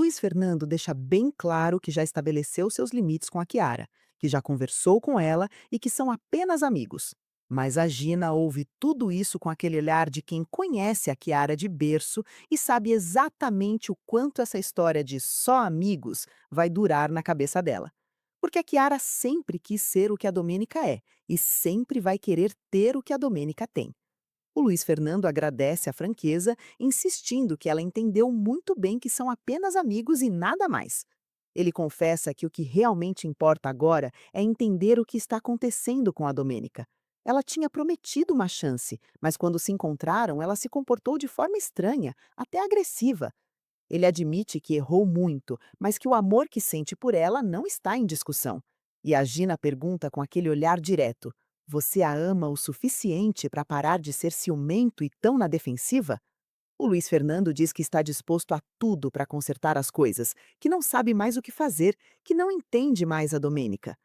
Luiz Fernando deixa bem claro que já estabeleceu seus limites com a Kiara, que já conversou com ela e que são apenas amigos. Mas a Gina ouve tudo isso com aquele olhar de quem conhece a Kiara de berço e sabe exatamente o quanto essa história de só amigos vai durar na cabeça dela. Porque a Kiara sempre quis ser o que a Domênica é e sempre vai querer ter o que a Domênica tem. O Luiz Fernando agradece a franqueza, insistindo que ela entendeu muito bem que são apenas amigos e nada mais. Ele confessa que o que realmente importa agora é entender o que está acontecendo com a Domênica. Ela tinha prometido uma chance, mas quando se encontraram, ela se comportou de forma estranha, até agressiva. Ele admite que errou muito, mas que o amor que sente por ela não está em discussão. E a Gina pergunta com aquele olhar direto: Você a ama o suficiente para parar de ser ciumento e tão na defensiva? O Luiz Fernando diz que está disposto a tudo para consertar as coisas, que não sabe mais o que fazer, que não entende mais a Domênica.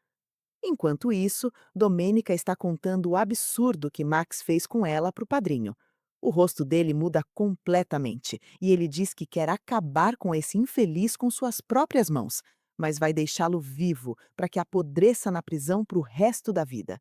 Enquanto isso, Domênica está contando o absurdo que Max fez com ela para o padrinho. O rosto dele muda completamente e ele diz que quer acabar com esse infeliz com suas próprias mãos, mas vai deixá-lo vivo para que apodreça na prisão para o resto da vida.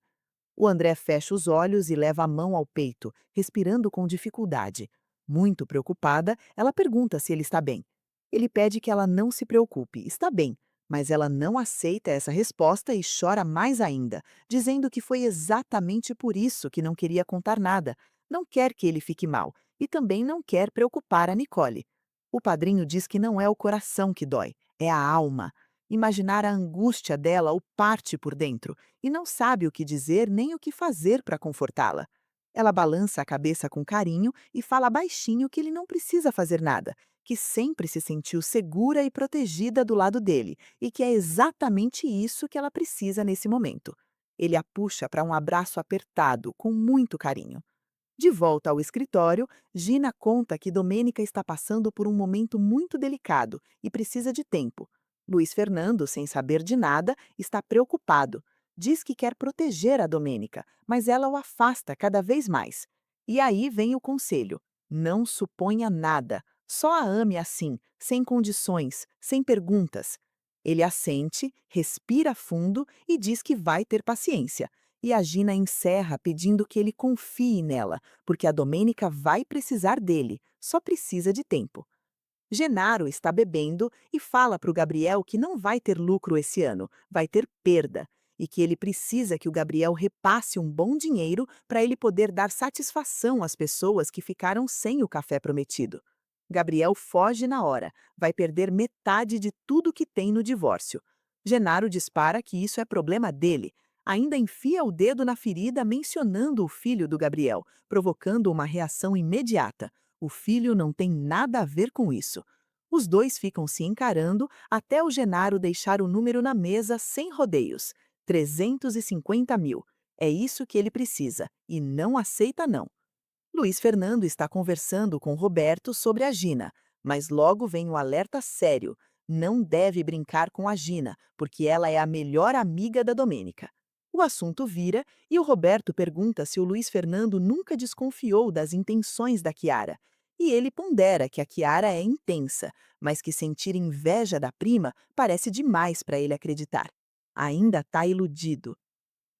O André fecha os olhos e leva a mão ao peito, respirando com dificuldade. Muito preocupada, ela pergunta se ele está bem. Ele pede que ela não se preocupe, está bem, mas ela não aceita essa resposta e chora mais ainda, dizendo que foi exatamente por isso que não queria contar nada, não quer que ele fique mal e também não quer preocupar a Nicole. O padrinho diz que não é o coração que dói, é a alma. Imaginar a angústia dela o parte por dentro e não sabe o que dizer nem o que fazer para confortá-la. Ela balança a cabeça com carinho e fala baixinho que ele não precisa fazer nada, que sempre se sentiu segura e protegida do lado dele e que é exatamente isso que ela precisa nesse momento. Ele a puxa para um abraço apertado, com muito carinho. De volta ao escritório, Gina conta que Domênica está passando por um momento muito delicado e precisa de tempo. Luiz Fernando, sem saber de nada, está preocupado. Diz que quer proteger a Domênica, mas ela o afasta cada vez mais. E aí vem o conselho: não suponha nada, só a ame assim, sem condições, sem perguntas. Ele assente, respira fundo e diz que vai ter paciência. E a Gina encerra pedindo que ele confie nela, porque a Domênica vai precisar dele, só precisa de tempo. Genaro está bebendo e fala para o Gabriel que não vai ter lucro esse ano, vai ter perda, e que ele precisa que o Gabriel repasse um bom dinheiro para ele poder dar satisfação às pessoas que ficaram sem o café prometido. Gabriel foge na hora, vai perder metade de tudo que tem no divórcio. Genaro dispara que isso é problema dele. Ainda enfia o dedo na ferida mencionando o filho do Gabriel, provocando uma reação imediata. O filho não tem nada a ver com isso. Os dois ficam se encarando até o Genaro deixar o número na mesa sem rodeios. 350 mil. É isso que ele precisa, e não aceita não. Luiz Fernando está conversando com Roberto sobre a Gina, mas logo vem o alerta sério. Não deve brincar com a Gina, porque ela é a melhor amiga da Domênica. O assunto vira e o Roberto pergunta se o Luiz Fernando nunca desconfiou das intenções da Kiara. E ele pondera que a Kiara é intensa, mas que sentir inveja da prima parece demais para ele acreditar. Ainda está iludido.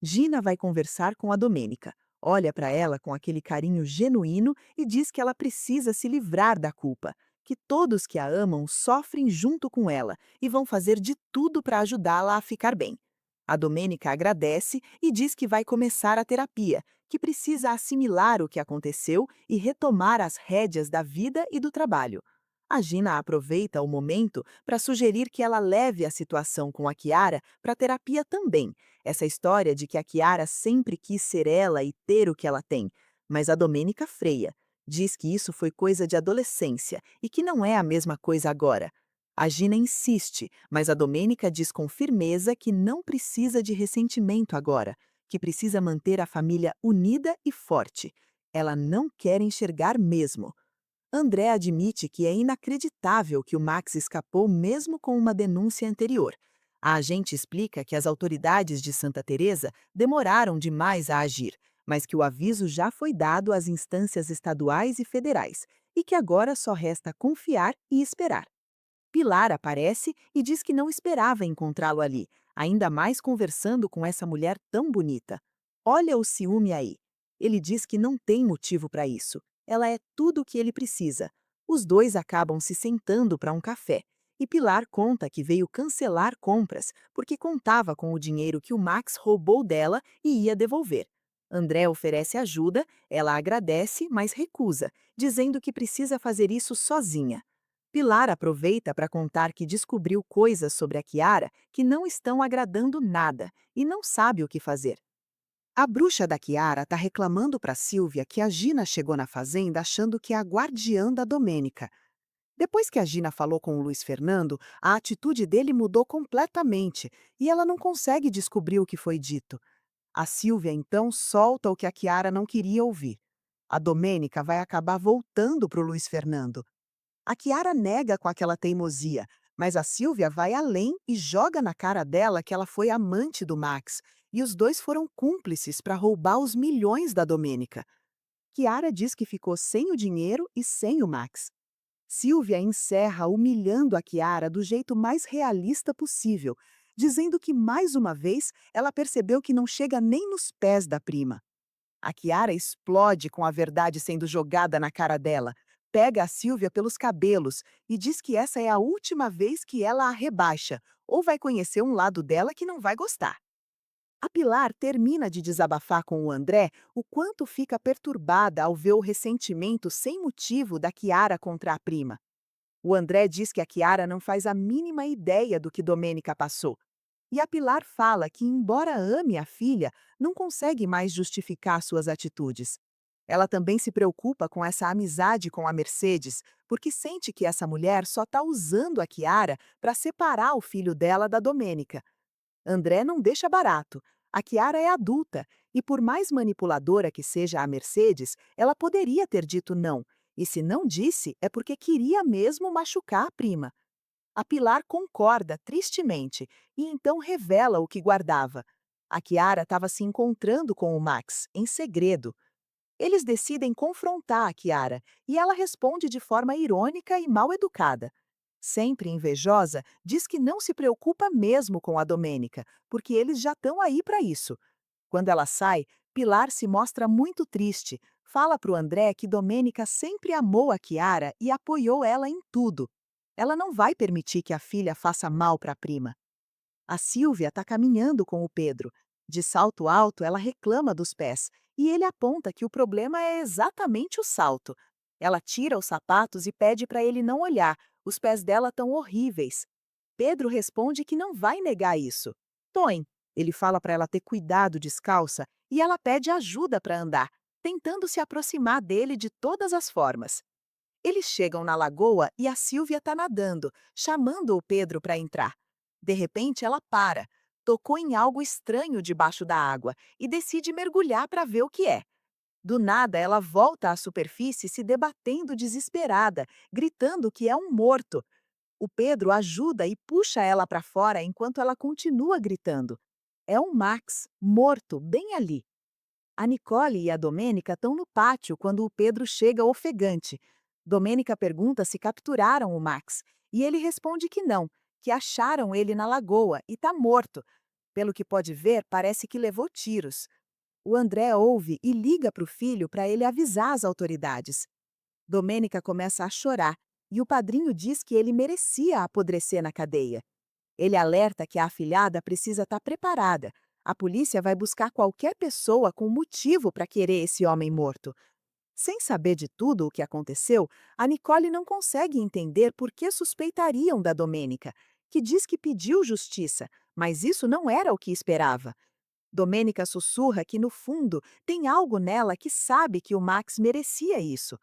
Gina vai conversar com a Domênica, olha para ela com aquele carinho genuíno e diz que ela precisa se livrar da culpa, que todos que a amam sofrem junto com ela e vão fazer de tudo para ajudá-la a ficar bem. A Domênica agradece e diz que vai começar a terapia, que precisa assimilar o que aconteceu e retomar as rédeas da vida e do trabalho. A Gina aproveita o momento para sugerir que ela leve a situação com a Kiara para terapia também, essa história de que a Kiara sempre quis ser ela e ter o que ela tem, mas a Domênica freia. Diz que isso foi coisa de adolescência e que não é a mesma coisa agora. A Gina insiste, mas a Domênica diz com firmeza que não precisa de ressentimento agora, que precisa manter a família unida e forte. Ela não quer enxergar mesmo. André admite que é inacreditável que o Max escapou mesmo com uma denúncia anterior. A agente explica que as autoridades de Santa Teresa demoraram demais a agir, mas que o aviso já foi dado às instâncias estaduais e federais e que agora só resta confiar e esperar. Pilar aparece e diz que não esperava encontrá-lo ali, ainda mais conversando com essa mulher tão bonita. Olha o ciúme aí. Ele diz que não tem motivo para isso. Ela é tudo o que ele precisa. Os dois acabam se sentando para um café. E Pilar conta que veio cancelar compras porque contava com o dinheiro que o Max roubou dela e ia devolver. André oferece ajuda, ela agradece, mas recusa, dizendo que precisa fazer isso sozinha. Pilar aproveita para contar que descobriu coisas sobre a Kiara que não estão agradando nada e não sabe o que fazer. A bruxa da Kiara está reclamando para Silvia que a Gina chegou na fazenda achando que é a guardiã da Domênica. Depois que a Gina falou com o Luiz Fernando, a atitude dele mudou completamente e ela não consegue descobrir o que foi dito. A Silvia então solta o que a Kiara não queria ouvir. A Domênica vai acabar voltando para o Luiz Fernando. A Kiara nega com aquela teimosia, mas a Silvia vai além e joga na cara dela que ela foi amante do Max, e os dois foram cúmplices para roubar os milhões da Domênica. Kiara diz que ficou sem o dinheiro e sem o Max. Silvia encerra humilhando a Kiara do jeito mais realista possível, dizendo que mais uma vez ela percebeu que não chega nem nos pés da prima. A Kiara explode com a verdade sendo jogada na cara dela, pega a Silvia pelos cabelos e diz que essa é a última vez que ela a rebaixa, ou vai conhecer um lado dela que não vai gostar. A Pilar termina de desabafar com o André o quanto fica perturbada ao ver o ressentimento sem motivo da Kiara contra a prima. O André diz que a Kiara não faz a mínima ideia do que Domênica passou. E a Pilar fala que, embora ame a filha, não consegue mais justificar suas atitudes. Ela também se preocupa com essa amizade com a Mercedes, porque sente que essa mulher só está usando a Kiara para separar o filho dela da Domênica. André não deixa barato. A Kiara é adulta e, por mais manipuladora que seja a Mercedes, ela poderia ter dito não. E se não disse, é porque queria mesmo machucar a prima. A Pilar concorda tristemente e então revela o que guardava. A Kiara estava se encontrando com o Max, em segredo. Eles decidem confrontar a Kiara e ela responde de forma irônica e mal educada. Sempre invejosa, diz que não se preocupa mesmo com a Domênica, porque eles já estão aí para isso. Quando ela sai, Pilar se mostra muito triste. Fala para o André que Domênica sempre amou a Kiara e apoiou ela em tudo. Ela não vai permitir que a filha faça mal para a prima. A Silvia está caminhando com o Pedro. De salto alto, ela reclama dos pés e ele aponta que o problema é exatamente o salto. Ela tira os sapatos e pede para ele não olhar, os pés dela estão horríveis. Pedro responde que não vai negar isso. Toin, ele fala para ela ter cuidado descalça e ela pede ajuda para andar, tentando se aproximar dele de todas as formas. Eles chegam na lagoa e a Silvia está nadando, chamando o Pedro para entrar. De repente, ela para, tocou em algo estranho debaixo da água e decide mergulhar para ver o que é. Do nada, ela volta à superfície se debatendo desesperada, gritando que é um morto. O Pedro ajuda e puxa ela para fora enquanto ela continua gritando. É um Max, morto, bem ali. A Nicole e a Domênica estão no pátio quando o Pedro chega ofegante. Domênica pergunta se capturaram o Max, e ele responde que não, que acharam ele na lagoa e está morto. Pelo que pode ver, parece que levou tiros. O André ouve e liga para o filho para ele avisar as autoridades. Domênica começa a chorar e o padrinho diz que ele merecia apodrecer na cadeia. Ele alerta que a afilhada precisa estar preparada. A polícia vai buscar qualquer pessoa com motivo para querer esse homem morto. Sem saber de tudo o que aconteceu, a Nicole não consegue entender por que suspeitariam da Domênica, que diz que pediu justiça, mas isso não era o que esperava. Domênica sussurra que, no fundo, tem algo nela que sabe que o Max merecia isso.